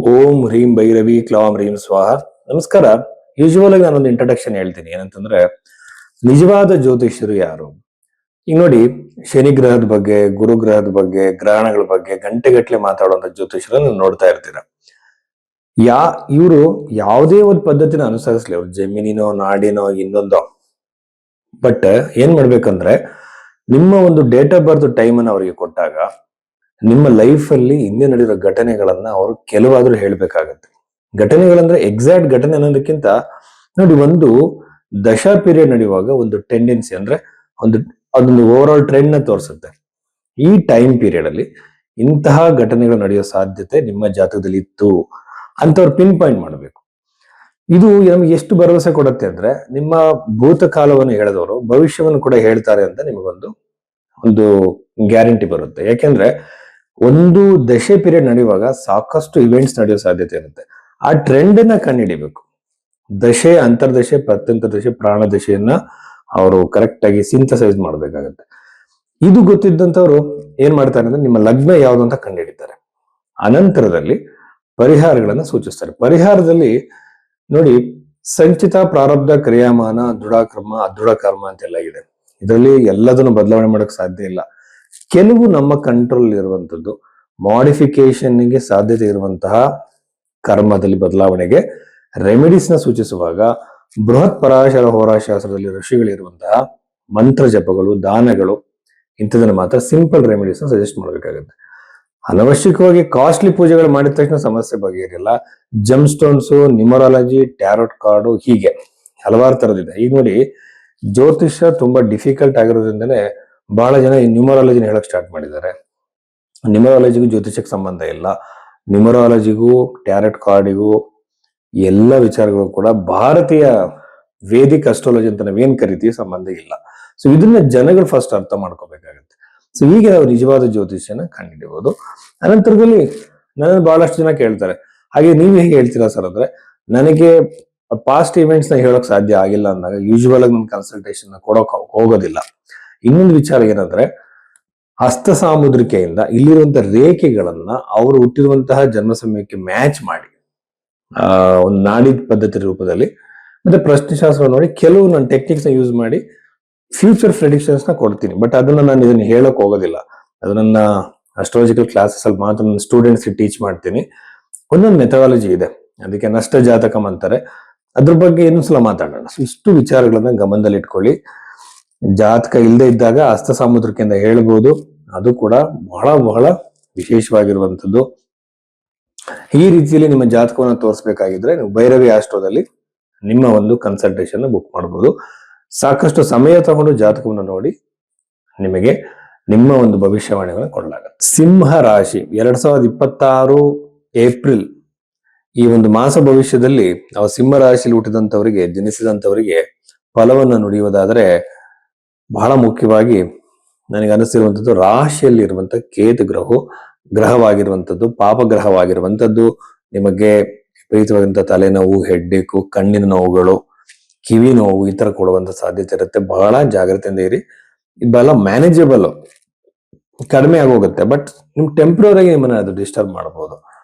ಓಂ ಹ್ರೀಂ ಭೈರವಿ ಕ್ಲಾಂ ಹ್ರೀಂ ಸ್ವಾಹ. ನಮಸ್ಕಾರ. ಯೂಶುವಲ್ ಆಗಿ ನಾನೊಂದು ಇಂಟ್ರಡಕ್ಷನ್ ಹೇಳ್ತೀನಿ. ಏನಂತಂದ್ರೆ, ನಿಜವಾದ ಜ್ಯೋತಿಷ್ಯರು ಯಾರು? ಈಗ ನೋಡಿ, ಶನಿ ಗ್ರಹದ ಬಗ್ಗೆ, ಗುರು ಗ್ರಹದ ಬಗ್ಗೆ, ಗ್ರಹಣಗಳ ಬಗ್ಗೆ ಗಂಟೆಗಟ್ಟಲೆ ಮಾತಾಡುವಂತ ಜ್ಯೋತಿಷ್ಯರನ್ನು ನೋಡ್ತಾ ಇರ್ತೀರ. ಇವರು ಯಾವುದೇ ಒಂದು ಪದ್ಧತಿನ ಅನುಸರಿಸ್ಲಿ, ಅವ್ರು ಜಮೀನಿನೋ ನಾಡಿನೋ ಇನ್ನೊಂದೋ, ಬಟ್ ಏನ್ ಮಾಡ್ಬೇಕಂದ್ರೆ, ನಿಮ್ಮ ಒಂದು ಡೇಟ್ ಆಫ್ ಬರ್ತ್ ಟೈಮ್ ಅನ್ನು ಅವರಿಗೆ ಕೊಟ್ಟಾಗ ನಿಮ್ಮ ಲೈಫ್ ಅಲ್ಲಿ ಹಿಂದೆ ನಡೆದಿರೋ ಘಟನೆಗಳನ್ನ ಅವರು ಕೆಲವಾದ್ರೂ ಹೇಳ್ಬೇಕಾಗತ್ತೆ. ಘಟನೆಗಳಂದ್ರೆ ಎಕ್ಸಾಕ್ಟ್ ಘಟನೆ ಅನ್ನೋದಕ್ಕಿಂತ ನೋಡಿ, ಒಂದು ದಶಾ ಪೀರಿಯಡ್ ನಡೆಯುವಾಗ ಒಂದು ಟೆಂಡೆನ್ಸಿ ಅಂದ್ರೆ ಅದೊಂದು ಓವರ್ ಆಲ್ ಟ್ರೆಂಡ್ ನ ತೋರಿಸುತ್ತೆ. ಈ ಟೈಮ್ ಪೀರಿಯಡ್ ಅಲ್ಲಿ ಇಂತಹ ಘಟನೆಗಳು ನಡೆಯೋ ಸಾಧ್ಯತೆ ನಿಮ್ಮ ಜಾತಕದಲ್ಲಿ ಇತ್ತು ಅಂತ ಅವ್ರು ಪಿನ್ ಪಾಯಿಂಟ್ ಮಾಡಬೇಕು. ಇದು ನಮ್ಗೆ ಎಷ್ಟು ಭರವಸೆ ಕೊಡುತ್ತೆ ಅಂದ್ರೆ, ನಿಮ್ಮ ಭೂತಕಾಲವನ್ನು ಹೇಳಿದವರು ಭವಿಷ್ಯವನ್ನು ಕೂಡ ಹೇಳ್ತಾರೆ ಅಂತ ನಿಮಗೊಂದು ಗ್ಯಾರಂಟಿ ಬರುತ್ತೆ. ಯಾಕೆಂದ್ರೆ ಒಂದು ದಶೆ ಪೀರಿಯಡ್ ನಡೆಯುವಾಗ ಸಾಕಷ್ಟು ಇವೆಂಟ್ಸ್ ನಡೆಯೋ ಸಾಧ್ಯತೆ ಇರುತ್ತೆ. ಆ ಟ್ರೆಂಡ್ ನ ಕಂಡುಹಿಡಿಬೇಕು. ದಶೆ, ಅಂತರ್ದಶೆ, ಪ್ರತ್ಯಂತರ್ದಶೆ, ಪ್ರಾಣ ದಶೆಯನ್ನ ಅವರು ಕರೆಕ್ಟ್ ಆಗಿ ಸಿಂಥಸೈಸ್ ಮಾಡ್ಬೇಕಾಗತ್ತೆ. ಇದು ಗೊತ್ತಿದ್ದಂಥವ್ರು ಏನ್ ಮಾಡ್ತಾರೆ ಅಂದ್ರೆ, ನಿಮ್ಮ ಲಗ್ನ ಯಾವುದು ಅಂತ ಕಂಡುಹಿಡಿತಾರೆ. ಅನಂತರದಲ್ಲಿ ಪರಿಹಾರಗಳನ್ನ ಸೂಚಿಸ್ತಾರೆ. ಪರಿಹಾರದಲ್ಲಿ ನೋಡಿ, ಸಂಚಿತ, ಪ್ರಾರಬ್ಧ, ಕ್ರಿಯಾಮಾನ, ದೃಢಕರ್ಮ, ಅದೃಢ ಕರ್ಮ ಅಂತೆಲ್ಲ ಇದೆ. ಇದರಲ್ಲಿ ಎಲ್ಲದನ್ನು ಬದಲಾವಣೆ ಮಾಡಕ್ ಸಾಧ್ಯ ಇಲ್ಲ. ಕೆಲವು ನಮ್ಮ ಕಂಟ್ರೋಲ್ ಇರುವಂತದ್ದು, ಮಾಡಿಫಿಕೇಶನ್ಗೆ ಸಾಧ್ಯತೆ ಇರುವಂತಹ ಕರ್ಮದಲ್ಲಿ ಬದಲಾವಣೆಗೆ ರೆಮಿಡೀಸ್ ನ ಸೂಚಿಸುವಾಗ ಬೃಹತ್ ಪರಾಶರ ಹೋರಾಶಾಸ್ತ್ರದಲ್ಲಿ ಋಷಿಗಳಿರುವಂತಹ ಮಂತ್ರ ಜಪಗಳು, ದಾನಗಳು, ಇಂಥದನ್ನ ಮಾತ್ರ ಸಿಂಪಲ್ ರೆಮಿಡೀಸ್ ನ ಸಜೆಸ್ಟ್ ಮಾಡಬೇಕಾಗುತ್ತೆ. ಅನವಶ್ಯಕವಾಗಿ ಕಾಸ್ಟ್ಲಿ ಪೂಜೆಗಳು ಮಾಡಿದ ತಕ್ಷಣ ಸಮಸ್ಯೆ ಬಗೆಹರಿಲ್ಲ. ಜಮ್ ಸ್ಟೋನ್ಸ್, ನ್ಯೂಮರಾಲಜಿ, ಟ್ಯಾರೋಟ್ ಕಾರ್ಡು, ಹೀಗೆ ಹಲವಾರು ತರದಿದೆ. ಈಗ ನೋಡಿ, ಜ್ಯೋತಿಷ್ಯ ತುಂಬಾ ಡಿಫಿಕಲ್ಟ್ ಆಗಿರೋದ್ರಿಂದನೇ ಬಹಳ ಜನ ಈ ನ್ಯೂಮರಾಲಜಿನ ಹೇಳಕ್ ಸ್ಟಾರ್ಟ್ ಮಾಡಿದ್ದಾರೆ. ನ್ಯೂಮರಾಲಜಿಗೂ ಜ್ಯೋತಿಷಕ್ಕೆ ಸಂಬಂಧ ಇಲ್ಲ. ನ್ಯೂಮರಾಲಜಿಗೂ ಟ್ಯಾರೆಟ್ ಕಾರ್ಡಿಗೂ ಎಲ್ಲ ವಿಚಾರಗಳು ಕೂಡ ಭಾರತೀಯ ವೇದಿಕ್ ಅಸ್ಟ್ರಾಲಜಿ ಅಂತ ನಾವೇನ್ ಕರಿತೀವಿ ಸಂಬಂಧ ಇಲ್ಲ. ಸೊ ಇದನ್ನ ಜನಗಳು ಫಸ್ಟ್ ಅರ್ಥ ಮಾಡ್ಕೋಬೇಕಾಗತ್ತೆ. ಸೊ ಹೀಗೆ ನಾವು ನಿಜವಾದ ಜ್ಯೋತಿಷ್ಯನ ಕಂಡುಹಿಡಿಬಹುದು. ಅನಂತರದಲ್ಲಿ ನನ್ನ ಬಹಳಷ್ಟು ಜನ ಕೇಳ್ತಾರೆ, ಹಾಗೆ ನೀವು ಹೇಗೆ ಹೇಳ್ತೀರಾ ಸರ್ ಅಂದ್ರೆ, ನನಗೆ ಪಾಸ್ಟ್ ಇವೆಂಟ್ಸ್ ನ ಹೇಳೋಕ್ ಸಾಧ್ಯ ಆಗಿಲ್ಲ ಅಂದಾಗ ಯೂಶುವಲ್ ಆಗಿ ನನ್ನ ಕನ್ಸಲ್ಟೇಷನ್ ಕೊಡೋಕ್ ಹೋಗೋದಿಲ್ಲ. ಇನ್ನೊಂದು ವಿಚಾರ ಏನಂದ್ರೆ, ಹಸ್ತ ಸಾಮುದ್ರಿಕೆಯಿಂದ ಇಲ್ಲಿರುವಂತ ರೇಖೆಗಳನ್ನ ಅವರು ಹುಟ್ಟಿರುವಂತಹ ಜನ್ಮ ಸಮಯಕ್ಕೆ ಮ್ಯಾಚ್ ಮಾಡಿ ಒಂದು ನಾಡಿ ಪದ್ಧತಿ ರೂಪದಲ್ಲಿ ಮತ್ತೆ ಪ್ರಶ್ನೆಶಾಸ್ತ್ರ ನೋಡಿ ಕೆಲವು ನಾನು ಟೆಕ್ನಿಕ್ಸ್ ನ ಯೂಸ್ ಮಾಡಿ ಫ್ಯೂಚರ್ ಪ್ರೆಡಿಕ್ಷನ್ಸ್ ನ ಕೊಡ್ತೀನಿ. ಬಟ್ ಅದನ್ನ ನಾನು ಇದನ್ನ ಹೇಳಕ್ ಹೋಗೋದಿಲ್ಲ. ಅದು ನನ್ನ ಅಸ್ಟ್ರಾಲಜಿಕಲ್ ಕ್ಲಾಸಸ್ ಅಲ್ಲಿ ಮಾತ್ರ ನನ್ನ ಸ್ಟೂಡೆಂಟ್ಸ್ ಟೀಚ್ ಮಾಡ್ತೀನಿ. ಒಂದೊಂದು ಮೆಥಡಾಲಜಿ ಇದೆ, ಅದಕ್ಕೆ ನಷ್ಟ ಜಾತಕಂ ಅಂತಾರೆ. ಅದ್ರ ಬಗ್ಗೆ ಇನ್ನೊಂದ್ಸಲ ಮಾತಾಡೋಣ. ಇಷ್ಟು ವಿಚಾರಗಳನ್ನ ಗಮನದಲ್ಲಿ ಇಟ್ಕೊಳ್ಳಿ. ಜಾತಕ ಇಲ್ಲದೆ ಇದ್ದಾಗ ಹಸ್ತ ಸಾಮುದ್ರಿಕೆಯಿಂದ ಹೇಳ್ಬೋದು, ಅದು ಕೂಡ ಬಹಳ ಬಹಳ ವಿಶೇಷವಾಗಿರುವಂತದ್ದು. ಈ ರೀತಿಯಲ್ಲಿ ನಿಮ್ಮ ಜಾತಕವನ್ನು ತೋರಿಸಬೇಕಾಗಿದ್ರೆ ನೀವು ಭೈರವಿ ಆಸ್ಟ್ರೋದಲ್ಲಿ ನಿಮ್ಮ ಒಂದು ಕನ್ಸಲ್ಟೇಷನ್ ಬುಕ್ ಮಾಡಬಹುದು. ಸಾಕಷ್ಟು ಸಮಯ ತಗೊಂಡು ಜಾತಕವನ್ನು ನೋಡಿ ನಿಮಗೆ ನಿಮ್ಮ ಒಂದು ಭವಿಷ್ಯವಾಣಿಗಳನ್ನು ಕೊಡಲಾಗುತ್ತೆ. ಸಿಂಹ ರಾಶಿ 2026 ಏಪ್ರಿಲ್ ಈ ಒಂದು ಮಾಸ ಭವಿಷ್ಯದಲ್ಲಿ ಸಿಂಹ ರಾಶಿಯಲ್ಲಿ ಹುಟ್ಟಿದಂತವರಿಗೆ, ಜನಿಸಿದಂತವರಿಗೆ ಫಲವನ್ನು ನುಡಿಯುವುದಾದರೆ ಬಹಳ ಮುಖ್ಯವಾಗಿ ನನಗೆ ಅನಿಸ್ತಿರುವಂತದ್ದು, ರಾಶಿಯಲ್ಲಿ ಇರುವಂತಹ ಕೇತು ಗ್ರಹವಾಗಿರುವಂತದ್ದು, ಪಾಪಗ್ರಹವಾಗಿರುವಂತದ್ದು ನಿಮಗೆ ವಿಪರೀತವಾದಂತಹ ತಲೆನೋವು, ಹೆಡ್ಡೇಕು, ಕಣ್ಣಿನ ನೋವುಗಳು, ಕಿವಿ ನೋವು ಈ ತರ ಕೊಡುವಂತ ಸಾಧ್ಯತೆ ಇರುತ್ತೆ. ಬಹಳ ಜಾಗ್ರತೆಯಿಂದ ಇರಿ. ಇದೆಲ್ಲ ಮ್ಯಾನೇಜಬಲ್, ಕಡಿಮೆ ಆಗೋಗುತ್ತೆ. ಬಟ್ ನಿಮ್ ಟೆಂಪ್ರರಿ ನಿಮ್ಮನ್ನ ಅದು ಡಿಸ್ಟರ್ಬ್ ಮಾಡಬಹುದು.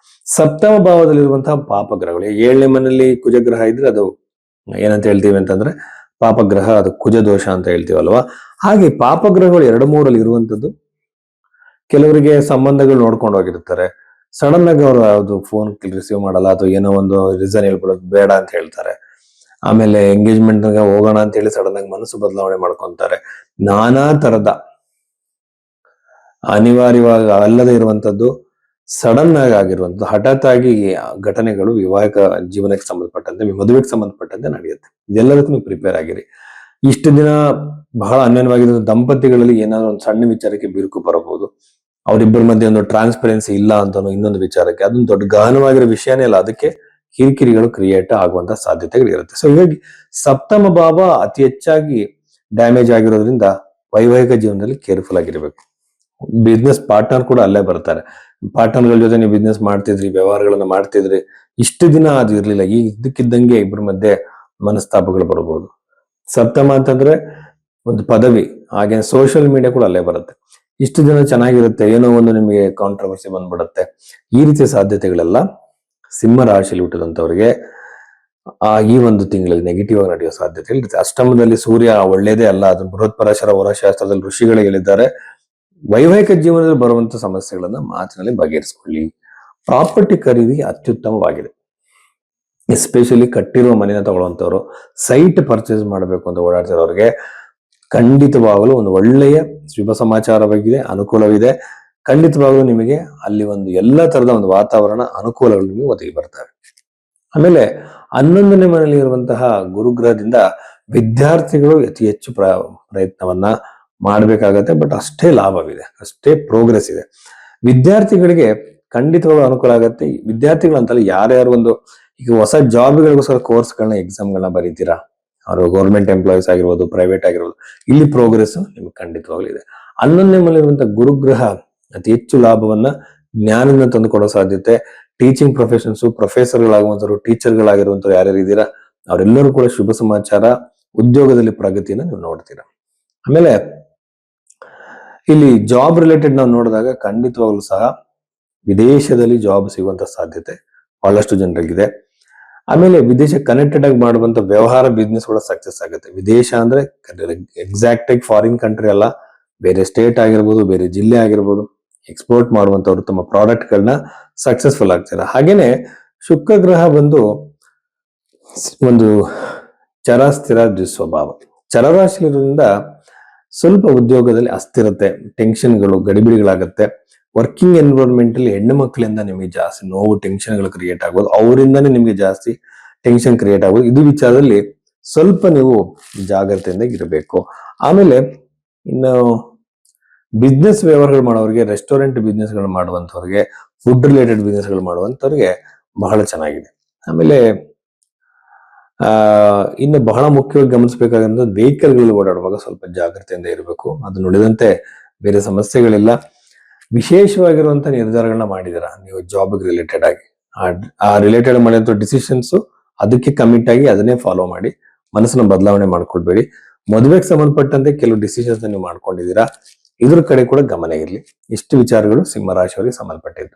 ಸಪ್ತಮ ಭಾವದಲ್ಲಿರುವಂತಹ ಪಾಪಗ್ರಹಗಳು, 7ನೇ ಮನೆಯಲ್ಲಿ ಕುಜಗ್ರಹ ಇದ್ರೆ ಅದು ಏನಂತ ಹೇಳ್ತೀವಿ ಅಂತಂದ್ರೆ ಪಾಪಗ್ರಹ, ಅದು ಕುಜ ದೋಷ ಅಂತ ಹೇಳ್ತೀವಲ್ವಾ. ಹಾಗೆ ಪಾಪಗ್ರಹಗಳು 2-3 ಇರುವಂತದ್ದು ಕೆಲವರಿಗೆ ಸಂಬಂಧಗಳು ನೋಡ್ಕೊಂಡು ಹೋಗಿರ್ತಾರೆ. ಸಡನ್ ಆಗಿ ಅವರು ಯಾವ್ದು ಫೋನ್ ರಿಸೀವ್ ಮಾಡಲ್ಲ, ಅಥವಾ ಏನೋ ಒಂದು ರೀಸನ್ ಹೇಳ್ಬಿಡೋದು ಬೇಡ ಅಂತ ಹೇಳ್ತಾರೆ. ಆಮೇಲೆ ಎಂಗೇಜ್ಮೆಂಟ್ ಹೋಗೋಣ ಅಂತ ಹೇಳಿ ಸಡನ್ ಆಗಿ ಮನಸ್ಸು ಬದಲಾವಣೆ ಮಾಡ್ಕೊಂತಾರೆ. ನಾನಾ ತರದ ಅನಿವಾರ್ಯವಾಗಿ ಅಲ್ಲದೆ ಇರುವಂತದ್ದು, ಸಡನ್ ಆಗಿ ಆಗಿರುವಂತದ್ದು, ಹಠಾತ್ ಆಗಿ ಘಟನೆಗಳು ವಿವಾಹಿಕ ಜೀವನಕ್ಕೆ ಸಂಬಂಧಪಟ್ಟಂತೆ, ಮದುವೆಗೆ ಸಂಬಂಧಪಟ್ಟಂತೆ ನಡೆಯುತ್ತೆ. ಇದೆಲ್ಲದಕ್ಕೂ ನೀವು ಪ್ರಿಪೇರ್ ಆಗಿರಿ. ಇಷ್ಟು ದಿನ ಬಹಳ ಅನ್ಯೋನ್ಯವಾಗಿದ್ದ ದಂಪತಿಗಳಲ್ಲಿ ಏನಾದ್ರು ಒಂದು ಸಣ್ಣ ವಿಚಾರಕ್ಕೆ ಬಿರುಕು ಬರಬಹುದು. ಅವರಿಬ್ಬರ ಮಧ್ಯೆ ಒಂದು ಟ್ರಾನ್ಸ್ಪರೆನ್ಸಿ ಇಲ್ಲ ಅಂತ ಇನ್ನೊಂದು ವಿಚಾರಕ್ಕೆ, ಅದೊಂದು ದೊಡ್ಡ ಗಹನವಾಗಿರೋ ವಿಷಯನೇ ಅಲ್ಲ, ಅದಕ್ಕೆ ಕಿರಿಕಿರಿಗಳು ಕ್ರಿಯೇಟ್ ಆಗುವಂತ ಸಾಧ್ಯತೆಗಳು ಇರುತ್ತೆ. ಸೊ ಹೀಗಾಗಿ ಸಪ್ತಮ ಭಾವ ಅತಿ ಹೆಚ್ಚಾಗಿ ಡ್ಯಾಮೇಜ್ ಆಗಿರೋದ್ರಿಂದ ವೈವಾಹಿಕ ಜೀವನದಲ್ಲಿ ಕೇರ್ಫುಲ್ ಆಗಿರ್ಬೇಕು. ಬಿಸ್ನೆಸ್ ಪಾರ್ಟ್ನರ್ ಕೂಡ ಅಲ್ಲೇ ಬರ್ತಾರೆ. ಪಾರ್ಟ್ನರ್ಗಳ ಜೊತೆ ನೀವು ಬಿಸ್ನೆಸ್ ಮಾಡ್ತಿದ್ರಿ, ವ್ಯವಹಾರಗಳನ್ನ ಮಾಡ್ತಿದ್ರಿ, ಇಷ್ಟು ದಿನ ಅದು ಇರ್ಲಿಲ್ಲ, ಈಗ ಇದ್ದಕ್ಕಿದ್ದಂಗೆ ಇಬ್ಬರ ಮಧ್ಯೆ ಮನಸ್ತಾಪಗಳು ಬರಬಹುದು. ಸಪ್ತಮ ಅಂತಂದ್ರೆ ಒಂದು ಪದವಿ, ಹಾಗೆ ಸೋಷಿಯಲ್ ಮೀಡಿಯಾ ಕೂಡ ಅಲ್ಲೇ ಬರುತ್ತೆ. ಇಷ್ಟು ದಿನ ಚೆನ್ನಾಗಿರುತ್ತೆ, ಏನೋ ಒಂದು ನಿಮಗೆ ಕಾಂಟ್ರವರ್ಸಿ ಬಂದ್ಬಿಡುತ್ತೆ. ಈ ರೀತಿಯ ಸಾಧ್ಯತೆಗಳೆಲ್ಲ ಸಿಂಹ ರಾಶಿಯಲ್ಲಿ ಹುಟ್ಟಿದಂತವರಿಗೆ ಈ ಒಂದು ತಿಂಗಳಲ್ಲಿ ನೆಗೆಟಿವ್ ಆಗಿ ನಡೆಯುವ ಸಾಧ್ಯತೆ ಇರುತ್ತೆ. ಅಷ್ಟಮದಲ್ಲಿ ಸೂರ್ಯ ಒಳ್ಳೇದೇ ಅಲ್ಲ, ಅದು ಬೃಹತ್ ಪರಾಶರ ಹೊರಶಾಸ್ತ್ರದಲ್ಲಿ ಋಷಿಗಳೇ ಹೇಳಿದ್ದಾರೆ. ವೈವಾಹಿಕ ಜೀವನದಲ್ಲಿ ಬರುವಂತ ಸಮಸ್ಯೆಗಳನ್ನ ಮಾತಿನಲ್ಲಿ ಬಗೆಹರಿಸಿಕೊಳ್ಳಿ. ಪ್ರಾಪರ್ಟಿ ಖರೀದಿ ಅತ್ಯುತ್ತಮವಾಗಿದೆ. ಎಸ್ಪೆಷಲಿ ಕಟ್ಟಿರುವ ಮನೆಯ ತಗೊಳ್ಳುವಂತವ್ರು, ಸೈಟ್ ಪರ್ಚೇಸ್ ಮಾಡಬೇಕು ಅಂತ ಓಡಾಡ್ತಿರೋರಿಗೆ ಖಂಡಿತವಾಗಲೂ ಒಂದು ಒಳ್ಳೆಯ ಶುಭ ಸಮಾಚಾರವಾಗಿದೆ, ಅನುಕೂಲವಿದೆ. ಖಂಡಿತವಾಗಲೂ ನಿಮಗೆ ಅಲ್ಲಿ ಒಂದು ಎಲ್ಲ ತರದ ಒಂದು ವಾತಾವರಣ ಅನುಕೂಲಗಳು ನಿಮಗೆ ಒದಗಿ ಬರ್ತವೆ. ಆಮೇಲೆ 11ನೇ ಮನೆಯಲ್ಲಿ ಇರುವಂತಹ ಗುರುಗ್ರಹದಿಂದ ವಿದ್ಯಾರ್ಥಿಗಳು ಅತಿ ಹೆಚ್ಚು ಪ್ರಯತ್ನವನ್ನ ಮಾಡಬೇಕಾಗತ್ತೆ. ಬಟ್ ಅಷ್ಟೇ ಲಾಭವಿದೆ, ಅಷ್ಟೇ ಪ್ರೋಗ್ರೆಸ್ ಇದೆ. ವಿದ್ಯಾರ್ಥಿಗಳಿಗೆ ಖಂಡಿತವಾಗ್ಲೂ ಅನುಕೂಲ ಆಗುತ್ತೆ. ವಿದ್ಯಾರ್ಥಿಗಳು ಅಂತಲ್ಲ, ಯಾರ್ಯಾರು ಒಂದು ಈಗ ಹೊಸ ಜಾಬ್ಗಳಿಗೋಸ್ಕರ ಕೋರ್ಸ್ಗಳನ್ನ ಎಕ್ಸಾಮ್ಗಳನ್ನ ಬರೀತೀರಾ, ಅವರು ಗೌರ್ಮೆಂಟ್ ಎಂಪ್ಲಾಯೀಸ್ ಆಗಿರ್ಬೋದು, ಪ್ರೈವೇಟ್ ಆಗಿರ್ಬೋದು, ಇಲ್ಲಿ ಪ್ರೋಗ್ರೆಸ್ ನಿಮ್ಗೆ ಖಂಡಿತವಾಗ್ಲೂ ಇದೆ. 11ನೇ ಮನೆಯಲ್ಲಿರುವಂತಹ ಗುರುಗ್ರಹ ಅತಿ ಹೆಚ್ಚು ಲಾಭವನ್ನ, ಜ್ಞಾನದಿಂದ ತಂದು ಕೊಡೋ ಸಾಧ್ಯತೆ. ಟೀಚಿಂಗ್ ಪ್ರೊಫೆಷನ್ಸ್, ಪ್ರೊಫೆಸರ್ಗಳಾಗುವಂತವ್ರು, ಟೀಚರ್ಗಳಾಗಿರುವಂತವ್ರು ಯಾರ್ಯಾರು ಇದ್ದೀರಾ ಅವರೆಲ್ಲರೂ ಕೂಡ ಶುಭ ಸಮಾಚಾರ, ಉದ್ಯೋಗದಲ್ಲಿ ಪ್ರಗತಿಯನ್ನು ನೀವು ನೋಡ್ತೀರಾ. ಆಮೇಲೆ ಇಲ್ಲಿ ಜಾಬ್ ರಿಲೇಟೆಡ್ ನಾವು ನೋಡಿದಾಗ ಖಂಡಿತವಾಗ್ಲೂ ಸಹ ವಿದೇಶದಲ್ಲಿ ಜಾಬ್ ಸಿಗುವಂತ ಸಾಧ್ಯತೆ ಬಹಳಷ್ಟು ಜನರಿಗಿದೆ. ಆಮೇಲೆ ವಿದೇಶ ಕನೆಕ್ಟೆಡ್ ಆಗಿ ಮಾಡುವಂತ ವ್ಯವಹಾರ ಬಿಸ್ನೆಸ್ ಕೂಡ ಸಕ್ಸಸ್ ಆಗುತ್ತೆ. ವಿದೇಶ ಅಂದ್ರೆ ಎಕ್ಸಾಕ್ಟ್ ಆಗಿ ಫಾರಿನ್ ಕಂಟ್ರಿ ಅಲ್ಲ, ಬೇರೆ ಸ್ಟೇಟ್ ಆಗಿರ್ಬೋದು, ಬೇರೆ ಜಿಲ್ಲೆ ಆಗಿರ್ಬೋದು, ಎಕ್ಸ್ಪೋರ್ಟ್ ಮಾಡುವಂತವ್ರು ತಮ್ಮ ಪ್ರಾಡಕ್ಟ್ ಗಳನ್ನ ಸಕ್ಸಸ್ಫುಲ್ ಆಗ್ತಾರೆ. ಹಾಗೇನೆ ಶುಕ್ರ ಗ್ರಹ ಬಂದು ಒಂದು ಚರ ಸ್ಥಿರ ದ್ವಿಸ್ವಭಾವ, ಚರರಾಶಿಯಿಂದ ಸ್ವಲ್ಪ ಉದ್ಯೋಗದಲ್ಲಿ ಅಸ್ಥಿರತೆ, ಟೆನ್ಷನ್ಗಳು, ಗಡಿಬಿಡಿಗಳಾಗತ್ತೆ. ವರ್ಕಿಂಗ್ ಎನ್ವಿರಾನ್ಮೆಂಟ್ ಅಲ್ಲಿ ಹೆಣ್ಣು ಮಕ್ಕಳಿಂದ ನಿಮಗೆ ಜಾಸ್ತಿ ನೋವು, ಟೆನ್ಷನ್ಗಳು ಕ್ರಿಯೇಟ್ ಆಗ್ಬೋದು, ಅವರಿಂದಾನೇ ನಿಮಗೆ ಜಾಸ್ತಿ ಟೆನ್ಷನ್ ಕ್ರಿಯೇಟ್ ಆಗ್ಬೋದು. ಇದು ವಿಚಾರದಲ್ಲಿ ಸ್ವಲ್ಪ ನೀವು ಜಾಗ್ರತೆಯಿಂದ ಇರಬೇಕು. ಆಮೇಲೆ ಇನ್ನು ಬಿಸ್ನೆಸ್ ವ್ಯವಹಾರಗಳು ಮಾಡೋರಿಗೆ, ರೆಸ್ಟೋರೆಂಟ್ ಬಿಸ್ನೆಸ್ ಗಳು ಮಾಡುವಂತವ್ರಿಗೆ, ಫುಡ್ ರಿಲೇಟೆಡ್ ಬಿಸ್ನೆಸ್ ಗಳು ಮಾಡುವಂತವ್ರಿಗೆ ಬಹಳ ಚೆನ್ನಾಗಿದೆ. ಆಮೇಲೆ ಇನ್ನು ಬಹಳ ಮುಖ್ಯವಾಗಿ ಗಮನಿಸಬೇಕಾದಂತ ವೆಹಿಕಲ್ಗಳು ಓಡಾಡುವಾಗ ಸ್ವಲ್ಪ ಜಾಗ್ರತೆಯಿಂದ ಇರಬೇಕು. ಅದು ನುಡಿದಂತೆ ಬೇರೆ ಸಮಸ್ಯೆಗಳಿಲ್ಲ. ವಿಶೇಷವಾಗಿರುವಂತಹ ನಿರ್ಧಾರಗಳನ್ನ ಮಾಡಿದಿರಾ ನೀವು ಜಾಬ್ ರಿಲೇಟೆಡ್ ಆಗಿ, ಆ ರಿಲೇಟೆಡ್ ಮಾಡಿದಂತ ಡಿಸಿಷನ್ಸ್ ಅದಕ್ಕೆ ಕಮಿಟ್ ಆಗಿ ಅದನ್ನೇ ಫಾಲೋ ಮಾಡಿ, ಮನಸ್ಸನ್ನ ಬದಲಾವಣೆ ಮಾಡ್ಕೊಳ್ಬೇಡಿ. ಮದುವೆಗೆ ಸಂಬಂಧಪಟ್ಟಂತೆ ಕೆಲವು ಡಿಸಿಷನ್ಸ್ ನೀವು ಮಾಡ್ಕೊಂಡಿದ್ದೀರಾ, ಇದ್ರ ಕಡೆ ಕೂಡ ಗಮನ ಇರಲಿ. ಇಷ್ಟು ವಿಚಾರಗಳು ಸಿಂಹರಾಶಿಯವರಿಗೆ ಸಂಬಂಧಪಟ್ಟಿದ್ದು.